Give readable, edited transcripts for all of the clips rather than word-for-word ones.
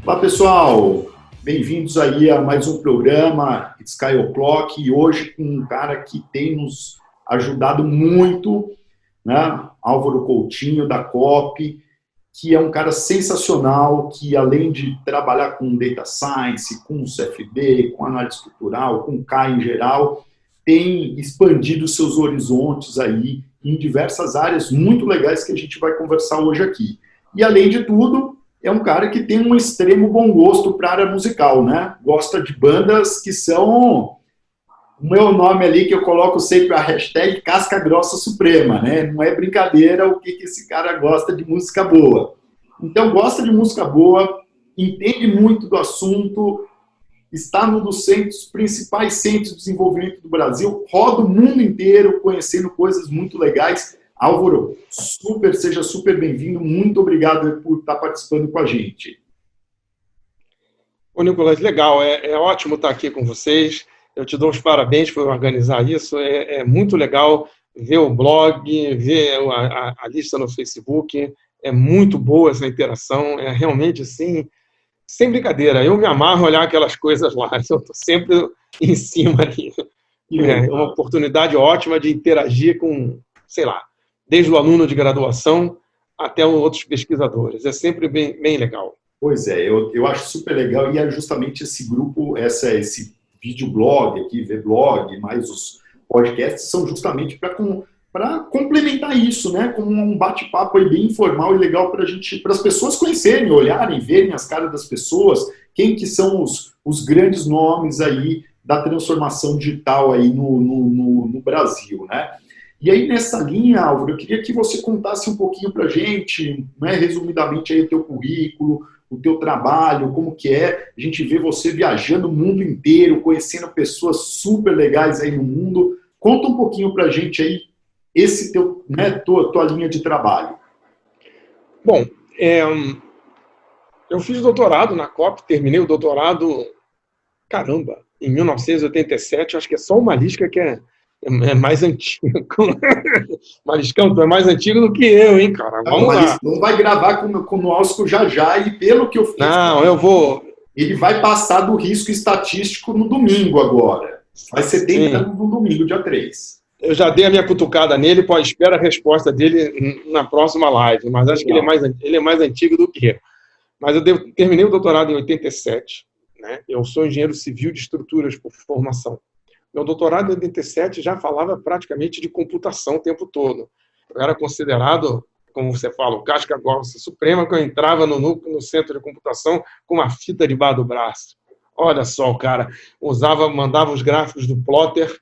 Olá, pessoal! Bem-vindos aí a mais um programa Sky O'Clock e hoje com um cara que tem nos ajudado muito, né? Álvaro Coutinho, da COP, que é um cara sensacional, que além de trabalhar com Data Science, com CFD, com análise estrutural, com K em geral, tem expandido seus horizontes aí em diversas áreas muito legais que a gente vai conversar hoje aqui. E além de tudo, é um cara que tem um extremo bom gosto para a área musical, né? Gosta de bandas que são... O meu nome ali, que eu coloco sempre a hashtag Casca Grossa Suprema, né? Não é brincadeira o que esse cara gosta de música boa. Então, gosta de música boa, entende muito do assunto, está num dos principais centros de desenvolvimento do Brasil, roda o mundo inteiro conhecendo coisas muito legais. Álvaro, seja super bem-vindo, muito obrigado por estar participando com a gente. Ô, Nicolas, legal, é ótimo estar aqui com vocês, eu te dou os parabéns por organizar isso, é muito legal ver o blog, ver a lista no Facebook, é muito boa essa interação, é realmente assim, sem brincadeira, eu me amarro a olhar aquelas coisas lá, eu estou sempre em cima ali. É uma oportunidade ótima de interagir com, sei lá, desde o aluno de graduação até outros pesquisadores. É sempre bem legal. Pois é, eu acho super legal, e é justamente esse grupo, esse videoblog aqui, vblog, mais os podcasts, são justamente para complementar isso, né? Como um bate-papo aí bem informal e legal para as pessoas conhecerem, olharem, verem as caras das pessoas, quem que são os grandes nomes aí da transformação digital aí no Brasil, né? E aí, nessa linha, Álvaro, eu queria que você contasse um pouquinho para a gente, né, resumidamente, aí, o teu currículo, o teu trabalho, como que é. A gente vê você viajando o mundo inteiro, conhecendo pessoas super legais aí no mundo. Conta um pouquinho para a gente aí, esse teu, né, tua linha de trabalho. Bom, eu fiz doutorado na COP, terminei o doutorado, caramba, em 1987, acho que é só o Malisca que é mais antigo. Mariscão, tu é mais antigo do que eu, hein, cara? Vamos lá. Não vai gravar conosco já, e pelo que eu fiz... Não, eu vou... Ele vai passar do risco estatístico no domingo agora. Vai ser tentando no domingo, dia 3. Eu já dei a minha cutucada nele, espera a resposta dele na próxima live, mas acho que ele é mais antigo do que eu. Mas eu terminei o doutorado em 87, né? Eu sou engenheiro civil de estruturas por formação. Meu doutorado em 87 já falava praticamente de computação o tempo todo. Eu era considerado, como você fala, o casca grossa suprema, que eu entrava no centro de computação com uma fita debaixo do braço. Olha só, o cara mandava os gráficos do plotter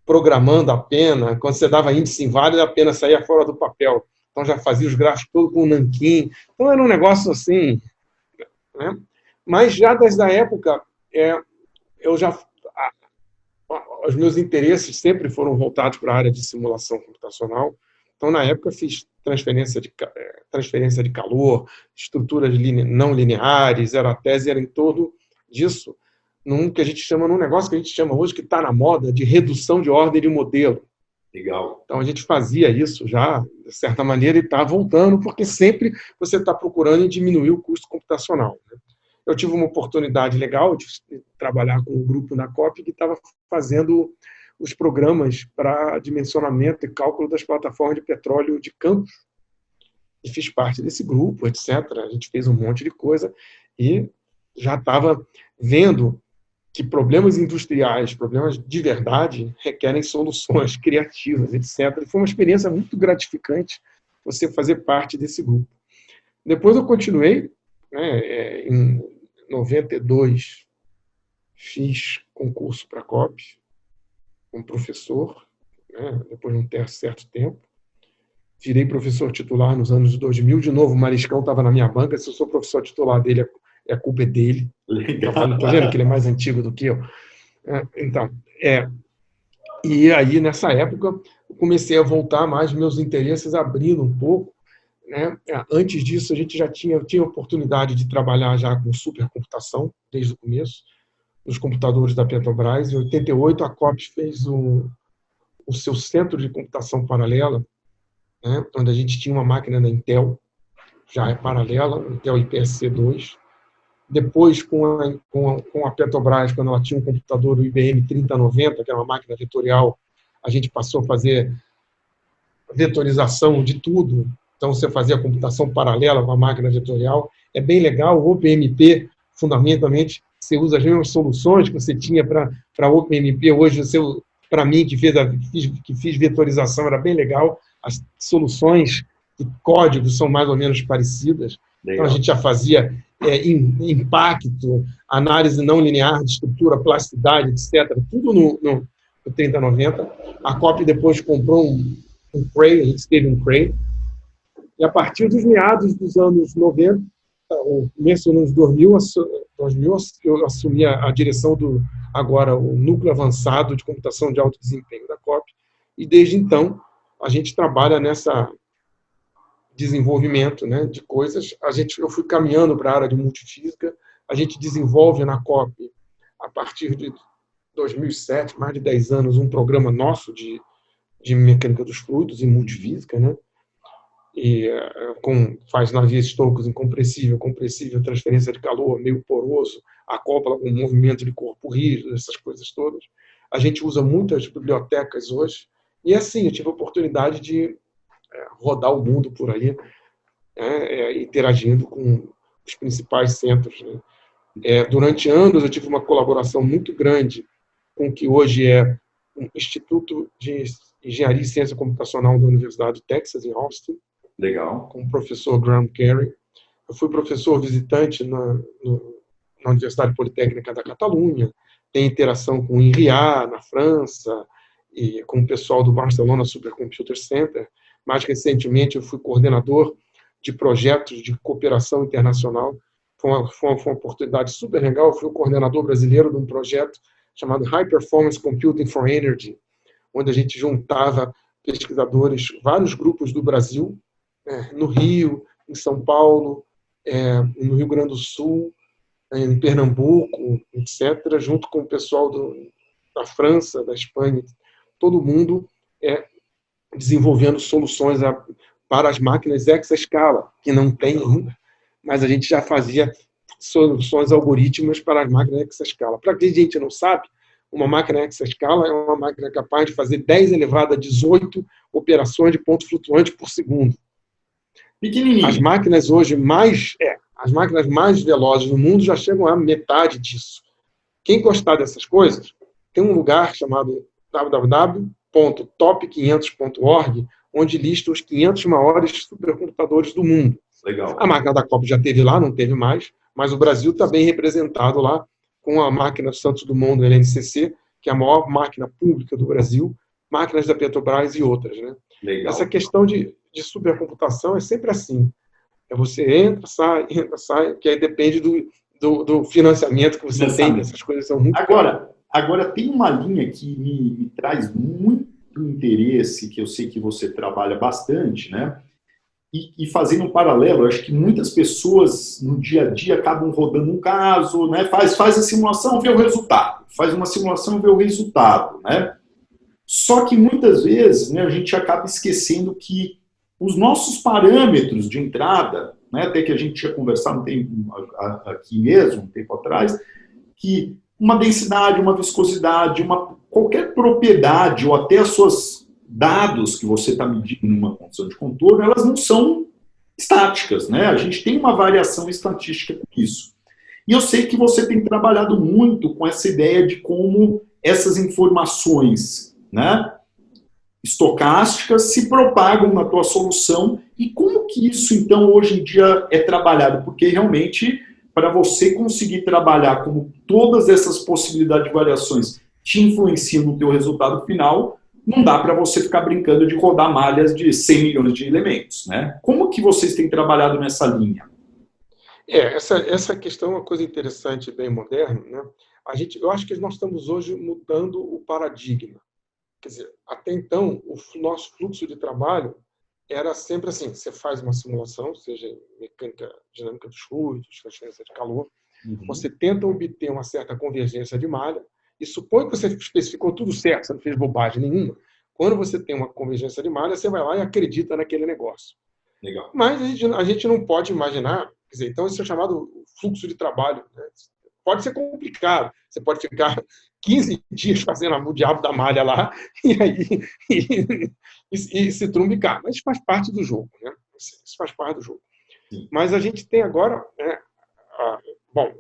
programando a pena. Quando você dava índice inválido, a pena saía fora do papel. Então já fazia os gráficos todos com nanquim. Então era um negócio assim, né? Mas já desde a época, os meus interesses sempre foram voltados para a área de simulação computacional. Então, na época, fiz transferência de calor, estruturas não lineares, a tese era em torno disso, num negócio que a gente chama hoje, que está na moda, de redução de ordem de modelo. Legal. Então, a gente fazia isso já, de certa maneira, e está voltando, porque sempre você está procurando diminuir o custo computacional, né? Eu tive uma oportunidade legal de trabalhar com um grupo na COP que estava fazendo os programas para dimensionamento e cálculo das plataformas de petróleo de Campos. E fiz parte desse grupo, etc. A gente fez um monte de coisa e já estava vendo que problemas industriais, problemas de verdade, requerem soluções criativas, etc. E foi uma experiência muito gratificante você fazer parte desse grupo. Depois eu continuei, né, em 92, fiz concurso para a COP, como professor, né, depois de um certo tempo. Virei professor titular nos anos 2000. De novo, o Mariscão estava na minha banca. Se eu sou professor titular dele, a culpa é dele. Estou vendo que ele é mais antigo do que eu. E aí, nessa época, eu comecei a voltar mais, meus interesses abrindo um pouco, né? Antes disso, a gente já tinha oportunidade de trabalhar já com supercomputação, desde o começo, nos computadores da Petrobras. Em 88, a COP fez o seu centro de computação paralela, né? Onde a gente tinha uma máquina da Intel, já é paralela, Intel IPSC 2. Depois, com a Petrobras, quando ela tinha um computador, o IBM 3090, que era uma máquina vetorial, a gente passou a fazer vetorização de tudo. Então, você fazia computação paralela com a máquina vetorial. É bem legal. O OpenMP, fundamentalmente, você usa as mesmas soluções que você tinha para OpenMP. Hoje, para mim, que fiz vetorização, era bem legal. As soluções de código são mais ou menos parecidas. Legal. Então, a gente já fazia impacto, análise não linear de estrutura, plasticidade, etc. Tudo no 3090. A COP depois comprou um Cray, a gente teve um Cray. E a partir dos meados dos anos 90, o começo dos anos 2000, eu assumi a direção o Núcleo Avançado de Computação de Alto Desempenho da COP. E desde então, a gente trabalha nessa desenvolvimento, né, de coisas. Eu fui caminhando para a área de multifísica. A gente desenvolve na COP, a partir de 2007, mais de 10 anos, um programa nosso de mecânica dos fluidos e multifísica, né? E faz navios Stokes incompressível, compressível, transferência de calor, meio poroso, acopla com movimento de corpo rígido, essas coisas todas. A gente usa muitas bibliotecas hoje. E assim, eu tive a oportunidade de rodar o mundo por aí, interagindo com os principais centros, né? Durante anos, eu tive uma colaboração muito grande com o que hoje é o Instituto de Engenharia e Ciência Computacional da Universidade de Texas, em Austin. Legal. Com o professor Graham Carey. Eu fui professor visitante na Universidade Politécnica da Catalunha, tem interação com o INRIA, na França, e com o pessoal do Barcelona Supercomputer Center. Mais recentemente, eu fui coordenador de projetos de cooperação internacional. Foi uma oportunidade super legal. Eu fui o coordenador brasileiro de um projeto chamado High Performance Computing for Energy, onde a gente juntava pesquisadores, vários grupos do Brasil, no Rio, em São Paulo, no Rio Grande do Sul, em Pernambuco, etc., junto com o pessoal da França, da Espanha, todo mundo desenvolvendo soluções para as máquinas exascala, que não tem ainda, mas a gente já fazia soluções algorítmicas para as máquinas exascala. Para quem a gente não sabe, uma máquina exascala é uma máquina capaz de fazer 10 elevado a 18 operações de ponto flutuante por segundo. Pequenininho. As máquinas hoje as máquinas mais velozes do mundo já chegam a metade disso. Quem gostar dessas coisas, tem um lugar chamado www.top500.org, onde lista os 500 maiores supercomputadores do mundo. Legal. A máquina da COP já teve lá, não teve mais, mas o Brasil está bem representado lá com a máquina Santos Dumont do LNCC, que é a maior máquina pública do Brasil, máquinas da Petrobras e outras, né? Legal. Essa questão de supercomputação é sempre assim. Você entra, sai, que aí depende do financiamento que você tem, essas coisas são muito... Agora, tem uma linha que me traz muito interesse, que eu sei que você trabalha bastante, né? E fazendo um paralelo, eu acho que muitas pessoas no dia a dia acabam rodando um caso, né? Faz a simulação, vê o resultado. Faz uma simulação, vê o resultado, né? Só que muitas vezes, né, a gente acaba esquecendo que os nossos parâmetros de entrada, né, até que a gente tinha conversado aqui mesmo, um tempo atrás, que uma densidade, uma viscosidade, qualquer propriedade, ou até as suas dados que você está medindo numa condição de contorno, elas não são estáticas, né? A gente tem uma variação estatística com isso. E eu sei que você tem trabalhado muito com essa ideia de como essas informações, né, estocásticas se propagam na tua solução e como que isso, então, hoje em dia é trabalhado? Porque, realmente, para você conseguir trabalhar como todas essas possibilidades de variações te influenciam no teu resultado final, não dá para você ficar brincando de rodar malhas de 100 milhões de elementos, né? Como que vocês têm trabalhado nessa linha? Essa questão é uma coisa interessante, bem moderna, né? Eu acho que nós estamos hoje mudando o paradigma. Quer dizer, até então, o nosso fluxo de trabalho era sempre assim: você faz uma simulação, seja em mecânica dinâmica dos fluidos, transferência de calor, você tenta obter uma certa convergência de malha, e supõe que você especificou tudo certo, você não fez bobagem nenhuma. Quando você tem uma convergência de malha, você vai lá e acredita naquele negócio. Legal. Mas a gente não pode imaginar, Quer dizer, então, isso é chamado fluxo de trabalho, né? Pode ser complicado. Você pode ficar 15 dias fazendo o diabo da malha lá e aí e se trumbicar. Mas faz parte do jogo, né? Isso faz parte do jogo. Sim. Mas a gente tem agora... Né, bom,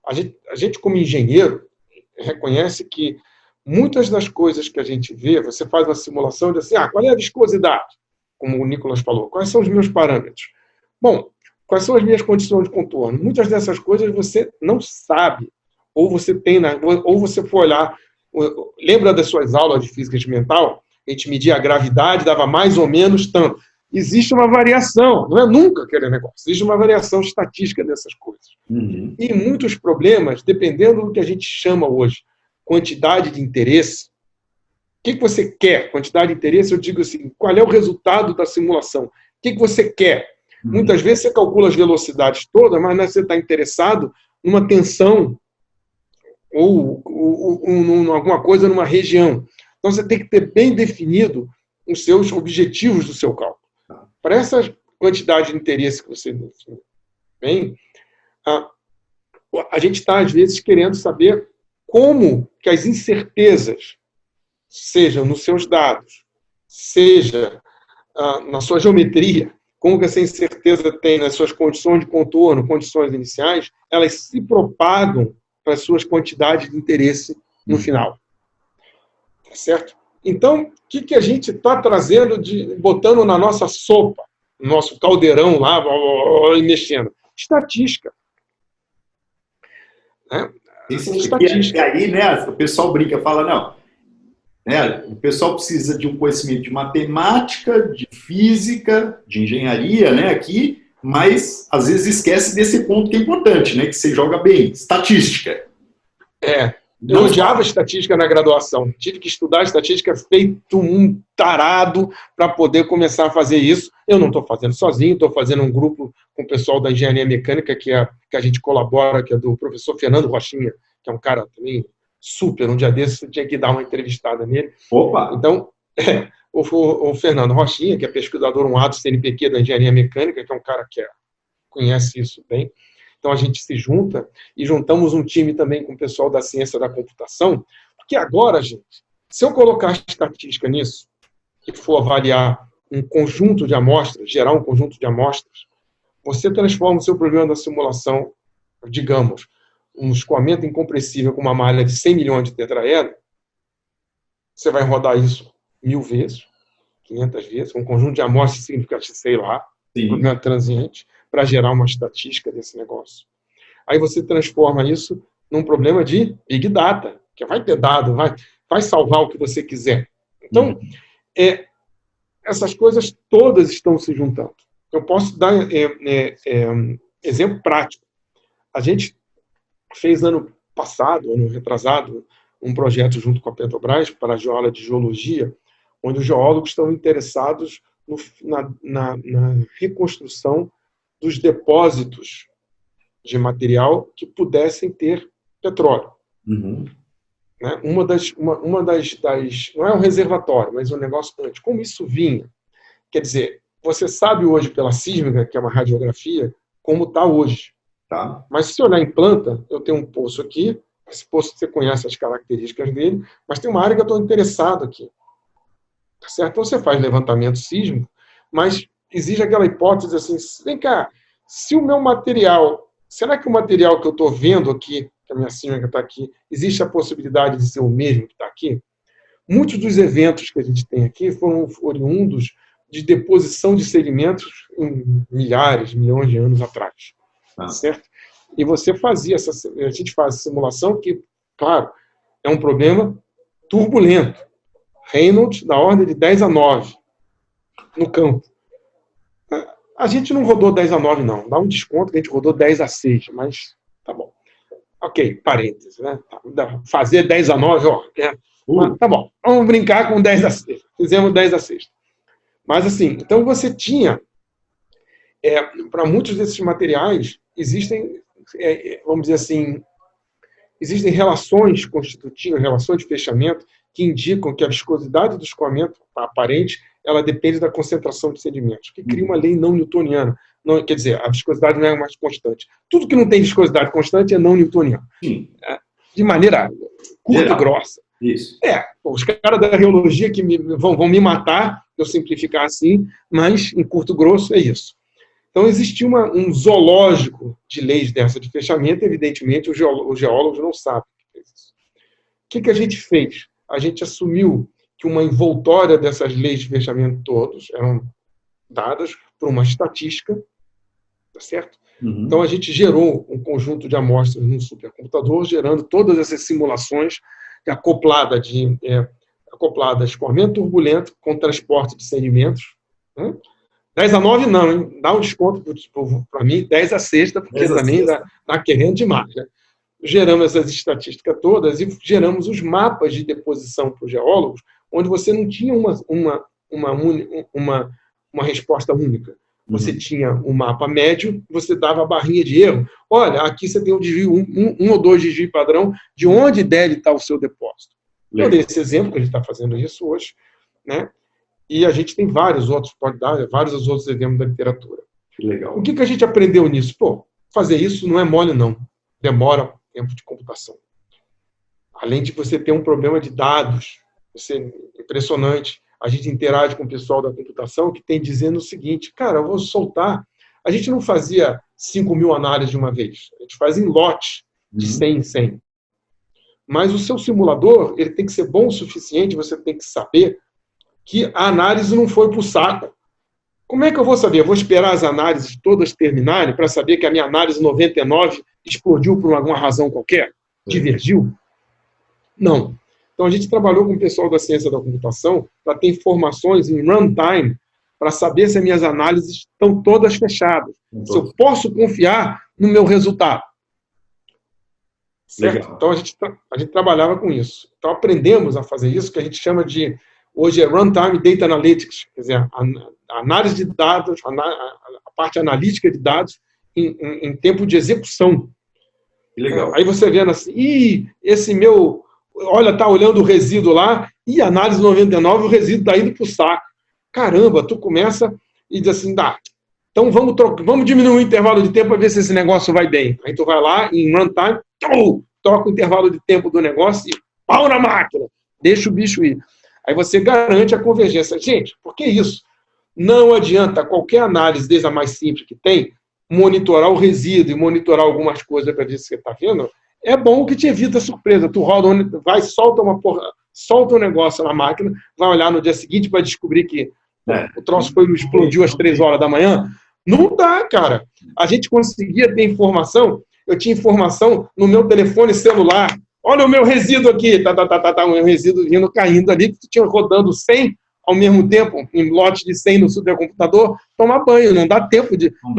a gente como engenheiro reconhece que muitas das coisas que a gente vê, você faz uma simulação e diz assim, qual é a viscosidade? Como o Nicolas falou, quais são os meus parâmetros? Bom, quais são as minhas condições de contorno? Muitas dessas coisas você não sabe, ou você ou você for olhar, lembra das suas aulas de física experimental? A gente media a gravidade, dava mais ou menos tanto. Existe uma variação, não é nunca aquele negócio, existe uma variação estatística dessas coisas. Uhum. E muitos problemas, dependendo do que a gente chama hoje, quantidade de interesse, o que você quer? Quantidade de interesse, eu digo assim, qual é o resultado da simulação? O que você quer? Muitas vezes você calcula as velocidades todas, mas você está interessado numa tensão ou alguma coisa numa região. Então você tem que ter bem definido os seus objetivos do seu cálculo. Para essa quantidade de interesse que você tem, a gente está, às vezes, querendo saber como que as incertezas, seja nos seus dados, seja na sua geometria, como que essa incerteza tem nas suas condições de contorno, condições iniciais, elas se propagam para as suas quantidades de interesse no final. Tá certo? Então, o que a gente está trazendo, botando na nossa sopa, no nosso caldeirão lá, e mexendo? Estatística. Né? Estatística. E aí, né, o pessoal brinca, fala, não, né, o pessoal precisa de um conhecimento de matemática, de física, de engenharia, né, aqui, mas às vezes esquece desse ponto que é importante, né, que você joga bem, estatística. Eu odiava estatística na graduação. Tive que estudar estatística feito um tarado para poder começar a fazer isso. Eu não estou fazendo sozinho, estou fazendo um grupo com o pessoal da engenharia mecânica, que a gente colabora, que é do professor Fernando Rochinha, que é um cara também super. Um dia desses você tinha que dar uma entrevistada nele. Opa! Então, o Fernando Rochinha, que é pesquisador 1A do CNPq da engenharia mecânica, que é um cara que conhece isso bem. Então, a gente se junta e juntamos um time também com o pessoal da ciência da computação, porque agora, gente, se eu colocar estatística nisso e for avaliar um conjunto de amostras, gerar um conjunto de amostras, você transforma o seu programa da simulação, digamos, um escoamento incompressível com uma malha de 100 milhões de tetraedro, você vai rodar isso 1000 vezes, 500 vezes, um conjunto de amostras significativas, sei lá, programa transiente, para gerar uma estatística desse negócio. Aí você transforma isso num problema de Big Data, que vai ter dado, vai salvar o que você quiser. Então, essas coisas todas estão se juntando. Eu posso dar exemplo prático. A gente fez ano passado, ano retrasado, um projeto junto com a Petrobras para a aula de geologia, onde os geólogos estão interessados na reconstrução dos depósitos de material que pudessem ter petróleo. Uhum. Né? Uma das não é um reservatório, mas um negócio antes. Como isso vinha? Quer dizer, você sabe hoje pela sísmica, que é uma radiografia, como está hoje. Tá. Mas se olhar em planta, eu tenho um poço aqui, esse poço você conhece as características dele, mas tem uma área que eu estou interessado aqui. Tá certo? Então você faz levantamento sísmico, mas exige aquela hipótese assim, vem cá, se o meu material, será que o material que eu estou vendo aqui, que a minha sísmica está aqui, existe a possibilidade de ser o mesmo que está aqui? Muitos dos eventos que a gente tem aqui foram oriundos de deposição de sedimentos em milhares, milhões de anos atrás. Certo? E você fazia a gente faz simulação que, claro, é um problema turbulento. Reynolds da ordem de 10 a 9 no campo. A gente não rodou 10 a 9, não. Dá um desconto que a gente rodou 10 a 6, mas tá bom. Ok, parênteses, né? Fazer 10 a 9, ó. Tá bom, vamos brincar com 10 a 6. Fizemos 10 a 6. Mas assim, então você tinha, para muitos desses materiais, existem, vamos dizer assim, existem relações constitutivas, relações de fechamento, que indicam que a viscosidade do escoamento aparente, ela depende da concentração de sedimentos, que cria uma lei não newtoniana. não, quer dizer, a viscosidade não é mais constante. Tudo que não tem viscosidade constante é não newtoniano. Sim. De maneira curta e grossa. Isso. Os caras da reologia que vão me matar, eu simplificar assim, mas em curto e grosso é isso. Então, existia um zoológico de leis dessa de fechamento, evidentemente, os geólogos não sabem o que é isso. O que a gente fez? A gente assumiu que uma envoltória dessas leis de fechamento todos eram dadas por uma estatística, tá certo? Uhum. Então, a gente gerou um conjunto de amostras num supercomputador, gerando todas essas simulações acopladas a escoamento turbulento com transporte de sedimentos, né? 10-9 não, hein? Dá um desconto para mim, 10-6, porque também está querendo demais, né? Geramos essas estatísticas todas e geramos os mapas de deposição para os geólogos, onde você não tinha uma resposta única. Você tinha um mapa médio, você dava a barrinha de erro. Olha, aqui você tem um desvio, um ou dois desvios padrão, de onde deve estar o seu depósito. Eu dei esse exemplo, que a gente está fazendo isso hoje, né? E a gente tem vários outros, pode dar vários outros exemplos da literatura. Legal. O que a gente aprendeu nisso? Fazer isso não é mole, não. Demora tempo de computação. Além de você ter um problema de dados, impressionante. A gente interage com o pessoal da computação que tem dizendo o seguinte, cara, eu vou soltar. A gente não fazia 5.000 análises de uma vez. A gente faz em lotes, de 100 em 100. Mas o seu simulador, ele tem que ser bom o suficiente, você tem que saber que a análise não foi para o saco. Como é que eu vou saber? Eu vou esperar as análises todas terminarem para saber que a minha análise 99 explodiu por alguma razão qualquer? Divergiu? Não. Então, a gente trabalhou com o pessoal da ciência da computação para ter informações em runtime para saber se as minhas análises estão todas fechadas. Se eu posso confiar no meu resultado. Certo? Legal. Então, a gente trabalhava com isso. Então, aprendemos a fazer isso, que a gente chama de... Hoje é Runtime Data Analytics, quer dizer, a análise de dados, a parte analítica de dados em tempo de execução. Legal. Aí você vendo assim, esse meu... Olha, tá olhando o resíduo lá, e análise 99, o resíduo está indo para o saco. Caramba, tu começa e diz assim, então vamos diminuir o intervalo de tempo para ver se esse negócio vai bem. Aí tu vai lá, em runtime, troca o intervalo de tempo do negócio e pau na máquina, deixa o bicho ir. Aí você garante a convergência. Gente, por que isso? Não adianta qualquer análise, desde a mais simples que tem, monitorar o resíduo e monitorar algumas coisas para ver se você está vendo. É bom que te evita surpresa. Tu roda, vai, solta um negócio na máquina, vai olhar no dia seguinte para descobrir que o troço explodiu às 3 horas da manhã. Não dá, cara. A gente conseguia ter informação, eu tinha informação no meu telefone celular. Olha o meu resíduo aqui, o meu resíduo vindo caindo ali, que tu tinha rodando 100 ao mesmo tempo, em lote de 100 no supercomputador, tomar banho, não dá tempo de... Não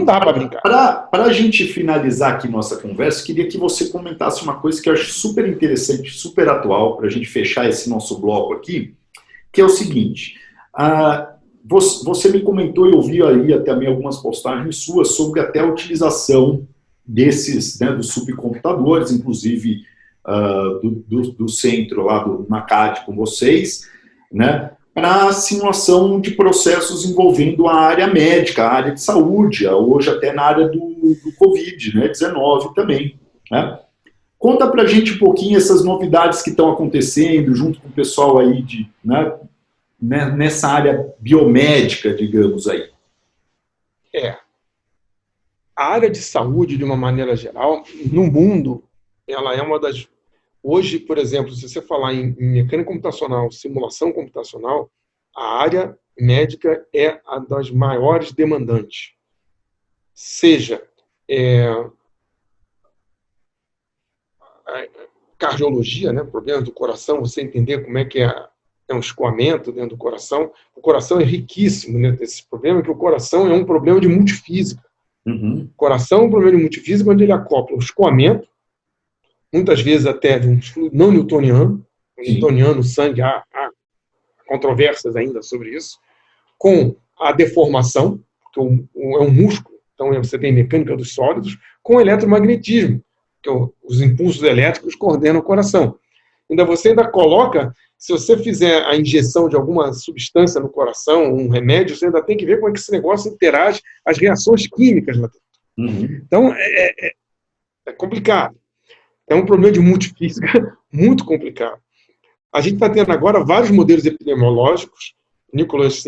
dá para brincar. Para a gente finalizar aqui nossa conversa, queria que você comentasse uma coisa que eu acho super interessante, super atual, para a gente fechar esse nosso bloco aqui, que é o seguinte, você me comentou e eu vi aí também algumas postagens suas sobre até a utilização desses, né, dos supercomputadores, inclusive do centro lá do NACAD com vocês, né, para simulação de processos envolvendo a área médica, a área de saúde, hoje até na área do Covid, né, 19 também. Né? Conta para a gente um pouquinho essas novidades que estão acontecendo junto com o pessoal aí nessa área biomédica, digamos aí. A área de saúde, de uma maneira geral, no mundo, ela é uma das... Hoje, por exemplo, se você falar em mecânica computacional, simulação computacional, a área médica é a das maiores demandantes. Seja cardiologia, né, problema do coração, você entender como é que é um escoamento dentro do coração. O coração é riquíssimo dentro desse problema, que o coração é um problema de multifísica. Uhum. O coração é um problema de multifísica onde ele acopla o escoamento, muitas vezes até de um fluido não newtoniano, newtoniano, sangue, há controvérsias ainda sobre isso, com a deformação, que é um músculo, então você tem mecânica dos sólidos, com o eletromagnetismo, que os impulsos elétricos coordenam o coração. você ainda coloca, se você fizer a injeção de alguma substância no coração, um remédio, você ainda tem que ver como é que esse negócio interage, as reações químicas lá dentro. Então, é complicado. É um problema de multifísica muito complicado. A gente está tendo agora vários modelos epidemiológicos. O Nicolas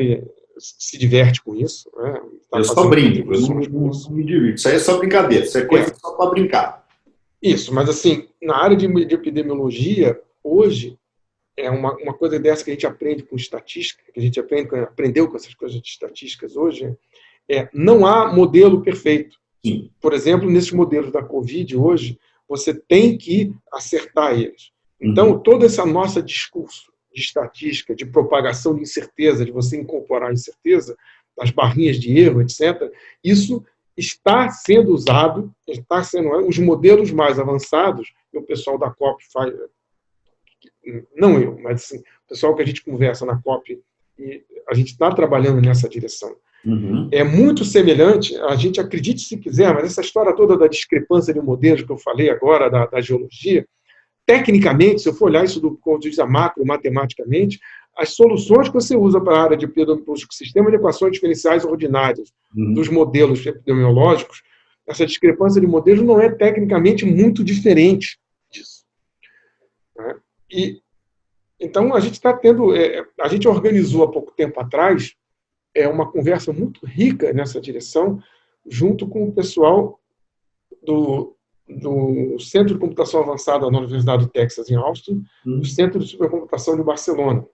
se diverte com isso. Né? Eu só brinco, eu não me divirto. Isso aí é só brincadeira, isso é coisa só para brincar. Isso, mas assim, na área de epidemiologia, hoje, é uma coisa dessa que a gente aprende com estatística, que a gente aprendeu com essas coisas de estatísticas hoje, não há modelo perfeito. Sim. Por exemplo, nesses modelos da Covid hoje, você tem que acertar eles. Então, todo esse nosso discurso de estatística, de propagação de incerteza, de você incorporar incerteza, as barrinhas de erro, etc., isso está sendo usado, os modelos mais avançados, e o pessoal da COP faz, não eu, mas assim, o pessoal que a gente conversa na COP, e a gente está trabalhando nessa direção. É muito semelhante, a gente acredite se quiser, mas essa história toda da discrepância de modelos que eu falei agora, da geologia, tecnicamente, se eu for olhar isso do ponto de vista macro, matematicamente, as soluções que você usa para a área de epidemiológico, sistema de equações diferenciais ordinárias dos modelos epidemiológicos, essa discrepância de modelos não é tecnicamente muito diferente disso. Né? Então, a gente está tendo... a gente organizou há pouco tempo atrás uma conversa muito rica nessa direção, junto com o pessoal do Centro de Computação Avançada na Universidade do Texas, em Austin, do Centro de Supercomputação de Barcelona,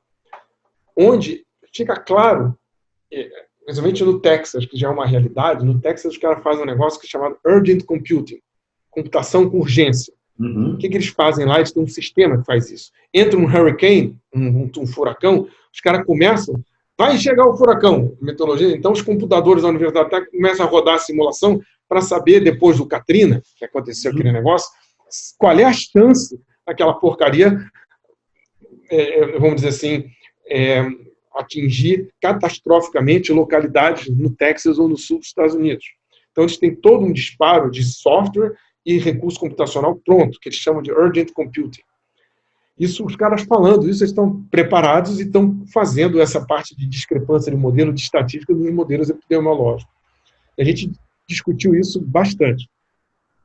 onde fica claro, principalmente no Texas, que já é uma realidade, no Texas os caras fazem um negócio que é chamado Urgent Computing, computação com urgência. O que eles fazem lá? Eles têm um sistema que faz isso. Entra um hurricane, um furacão, os caras começam, vai chegar o furacão, meteorologia, então os computadores da Universidade do Texas começam a rodar a simulação para saber, depois do Katrina, que aconteceu aquele negócio, qual é a chance daquela porcaria, vamos dizer assim, atingir catastroficamente localidades no Texas ou no sul dos Estados Unidos. Então, eles têm todo um disparo de software e recurso computacional pronto, que eles chamam de Urgent Computing. Isso, os caras falando isso, eles estão preparados e estão fazendo essa parte de discrepância de modelo de estatística dos modelos epidemiológicos. A gente discutiu isso bastante.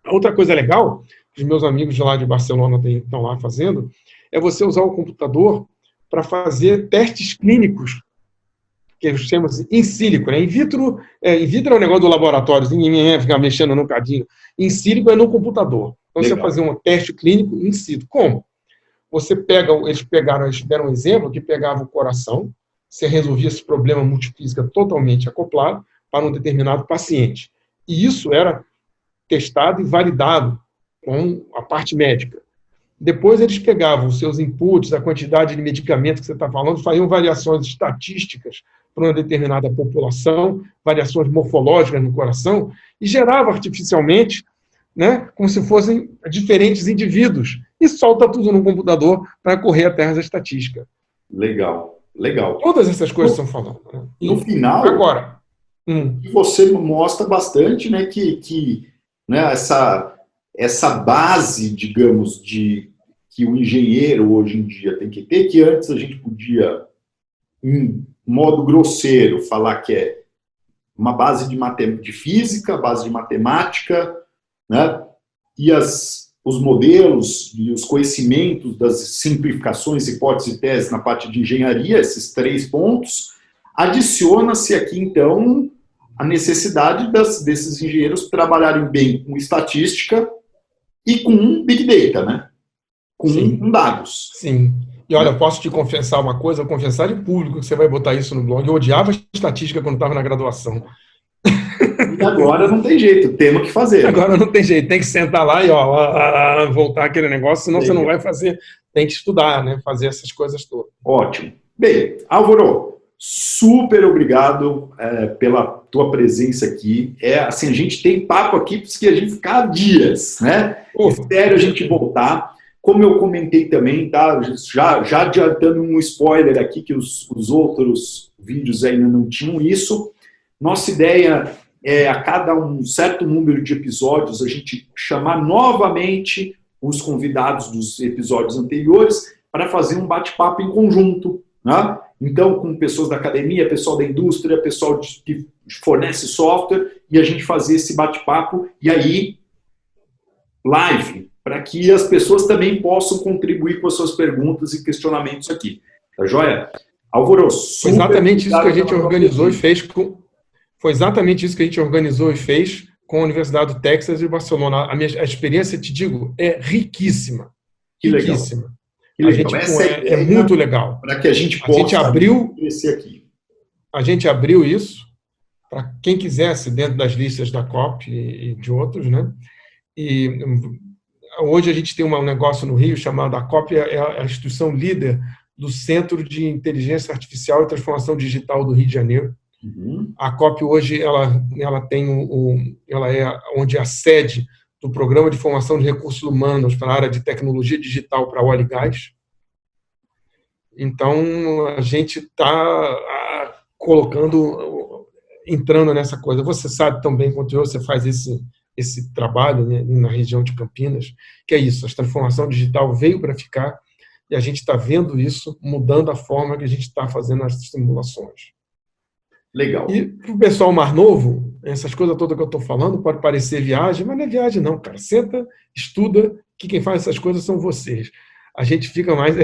Outra coisa legal, que os meus amigos de lá de Barcelona estão lá fazendo, é você usar o computador para fazer testes clínicos, que eles chamam assim, in silico. Né? In vitro é o negócio do laboratório, ninguém fica mexendo no cadinho. In silico é no computador. Então, legal. Você fazer um teste clínico in situ. Como? Eles deram um exemplo que pegava o coração, você resolvia esse problema multifísica totalmente acoplado para um determinado paciente. E isso era testado e validado com a parte médica. Depois eles pegavam os seus inputs, a quantidade de medicamento que você está falando, faziam variações estatísticas para uma determinada população, variações morfológicas no coração, e gerava artificialmente, né, como se fossem diferentes indivíduos. E solta tudo no computador para correr até essa estatística. Legal, legal. Todas essas coisas estão falando. Né? No final, agora, você mostra bastante, né, que né, essa base, digamos, que o engenheiro hoje em dia tem que ter, que antes a gente podia, em modo grosseiro, falar que é uma base de física, base de matemática, né, e os modelos e os conhecimentos das simplificações, hipóteses e teses na parte de engenharia, esses 3 pontos, adiciona-se aqui, então, a necessidade desses engenheiros trabalharem bem com estatística e com Big Data, né? Com dados. Sim. E olha, eu posso te confessar uma coisa, confessar de público, que você vai botar isso no blog. Eu odiava estatística quando estava na graduação. E agora não tem jeito, temos que fazer. Agora não tem jeito, tem que sentar lá e voltar aquele negócio, senão você não vai fazer, tem que estudar, né? Fazer essas coisas todas. Ótimo. Bem, Álvaro, super obrigado pela tua presença aqui. Assim, a gente tem papo aqui que a gente fica dias, né? Espero a gente voltar. Como eu comentei também, tá? Já adiantando um spoiler aqui, que os outros vídeos ainda não tinham isso. Nossa ideia é, a cada um certo número de episódios, a gente chamar novamente os convidados dos episódios anteriores para fazer um bate-papo em conjunto, né? Então, com pessoas da academia, pessoal da indústria, pessoal que fornece software, e a gente fazer esse bate-papo, e aí, live, para que as pessoas também possam contribuir com as suas perguntas e questionamentos aqui. Tá joia? Álvaro, foi exatamente isso que a gente organizou e fez com... Foi exatamente isso que a gente organizou e fez com a Universidade do Texas e Barcelona. A experiência, te digo, é riquíssima. Que riquíssima. Legal. Que legal. É muito legal. Para que a gente possa crescer aqui. A gente abriu isso para quem quisesse, dentro das listas da COP e de outros, né? E hoje a gente tem um negócio no Rio chamado, a COP é a instituição líder do Centro de Inteligência Artificial e Transformação Digital do Rio de Janeiro. Uhum. A COP hoje ela tem ela é onde é a sede do Programa de Formação de Recursos Humanos para a área de tecnologia digital para óleo e gás. Então, a gente está entrando nessa coisa. Você sabe tão bem quanto eu, você faz esse trabalho, né, na região de Campinas, que é isso, a transformação digital veio para ficar e a gente está vendo isso mudando a forma que a gente está fazendo as simulações. Legal. E para o pessoal mais novo, essas coisas todas que eu estou falando pode parecer viagem, mas não é viagem não, cara. Senta, estuda, que quem faz essas coisas são vocês. A gente fica mais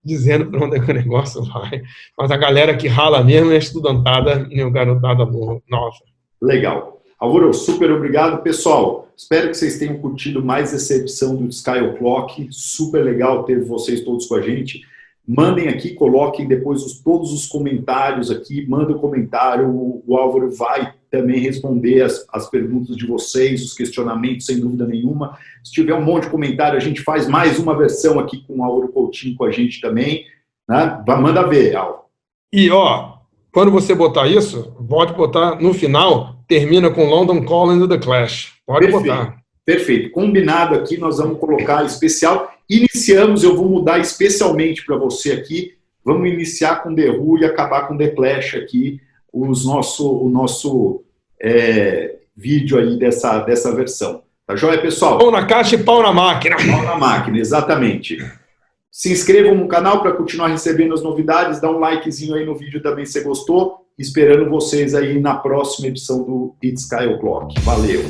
dizendo para onde é que o negócio vai. Mas a galera que rala mesmo é estudantada e garotada nova. Legal. Álvaro, super obrigado. Pessoal, espero que vocês tenham curtido mais essa edição do Sky O'Clock. Super legal ter vocês todos com a gente. Mandem aqui, coloquem depois todos os comentários aqui, mandem um comentário, o Álvaro vai também responder as perguntas de vocês, os questionamentos, sem dúvida nenhuma. Se tiver um monte de comentário, a gente faz mais uma versão aqui com o Álvaro Coutinho com a gente também, né? Manda ver, Álvaro. E, quando você botar isso, pode botar no final, termina com London Calling The Clash. Pode botar. Perfeito. Combinado aqui, nós vamos colocar especial. Iniciamos, eu vou mudar especialmente para você aqui. Vamos iniciar com The Who e acabar com The Clash aqui, o nosso vídeo aí dessa versão. Tá joia, pessoal? Pau na caixa e pau na máquina. Pau na máquina, exatamente. Se inscrevam no canal para continuar recebendo as novidades. Dá um likezinho aí no vídeo também se você gostou. Esperando vocês aí na próxima edição do It's Sky O'Clock. Valeu!